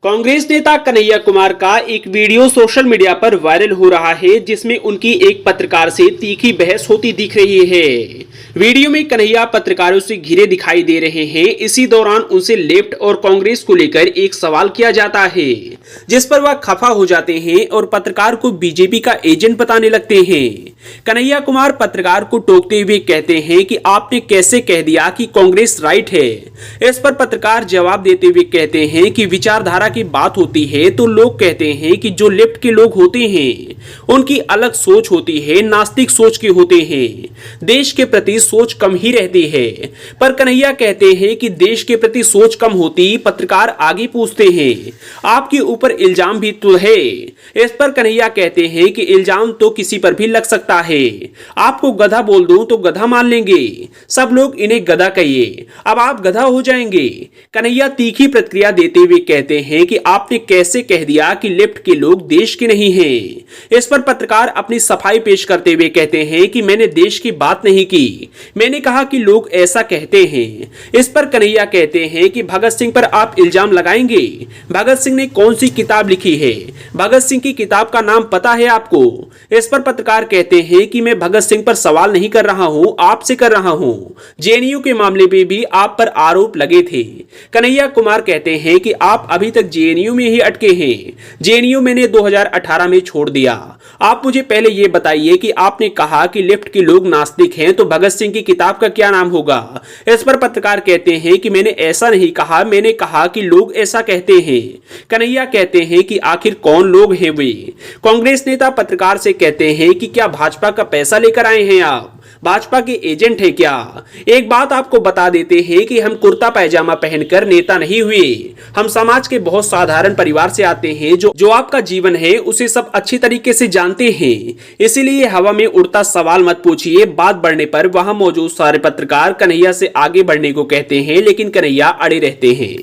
कांग्रेस नेता कन्हैया कुमार का एक वीडियो सोशल मीडिया पर वायरल हो रहा है, जिसमें उनकी एक पत्रकार से तीखी बहस होती दिख रही है। वीडियो में कन्हैया पत्रकारों से घिरे दिखाई दे रहे हैं। इसी दौरान उनसे लेफ्ट और कांग्रेस को लेकर एक सवाल किया जाता है, जिस पर वह खफा हो जाते हैं और पत्रकार को बीजेपी का एजेंट बताने लगते हैं। कन्हैया कुमार पत्रकार को टोकते हुए कहते हैं कि आपने कैसे कह दिया कि कांग्रेस राइट है। इस पर पत्रकार जवाब देते हुए कहते हैं कि विचारधारा की बात होती है तो लोग कहते हैं कि जो लेफ्ट के लोग होते हैं उनकी अलग सोच होती है, नास्तिक सोच के होते हैं, देश के प्रति सोच कम ही रहती है। पर कन्हैया कहते हैं कि देश के प्रति सोच कम होती। पत्रकार आगे पूछते हैं, आपके ऊपर इल्जाम भी तो है। इस पर कन्हैया कहते हैं कि इल्जाम तो किसी पर भी लग सकता है। आपको गधा बोल दूं तो गधा मान लेंगे, सब लोग इन्हें गधा कहिए, अब आप गधा हो जाएंगे। कन्हैया तीखी प्रतिक्रिया देते हुए कहते हैं कि आपने कैसे कह दिया कि लेफ्ट के लोग देश के नहीं हैं। इस पर पत्रकार अपनी सफाई पेश करते हुए कहते हैं कि मैंने देश की बात नहीं की, मैंने कहा कि लोग ऐसा कहते हैं। इस पर कन्हैया कहते हैं कि भगत सिंह पर आप इल्जाम लगाएंगे। भगत सिंह ने कौन सी किताब लिखी है? भगत सिंह की किताब का नाम पता है आपको? इस पर पत्रकार कहते हैं कि मैं भगत सिंह पर सवाल नहीं कर रहा हूं, आपसे कर रहा हूं। जेएनयू के मामले में भी आप पर आरोप लगे थे। कन्हैया कुमार कहते हैं कि आप अभी तक जेएनयू में ही अटके हैं। जेएनयू मैंने 2018 में छोड़ दिया। आप मुझे पहले यह बताइए कि आपने कहा कि लेफ्ट के लोग नास्तिक हैं, तो भगत सिंह की किताब का क्या नाम होगा? इस पर पत्रकार कहते हैं कि मैंने ऐसा नहीं कहा, मैंने कहा कि लोग ऐसा कहते हैं। कन्हैया कहते हैं कि आखिर कौन लोग हैं वे? कांग्रेस नेता पत्रकार से कहते हैं कि क्या भाजपा का पैसा लेकर आए हैं आप? भाजपा के एजेंट है क्या? एक बात आपको बता देते हैं कि हम कुर्ता पैजामा पहनकर नेता नहीं हुए। हम समाज के बहुत साधारण परिवार से आते हैं। जो आपका जीवन है उसे सब अच्छी तरीके से जानते हैं। इसीलिए हवा में उड़ता सवाल मत पूछिए। बात बढ़ने पर वहां मौजूद सारे पत्रकार कन्हैया से आगे बढ़ने को कहते हैं, लेकिन कन्हैया अड़े रहते हैं।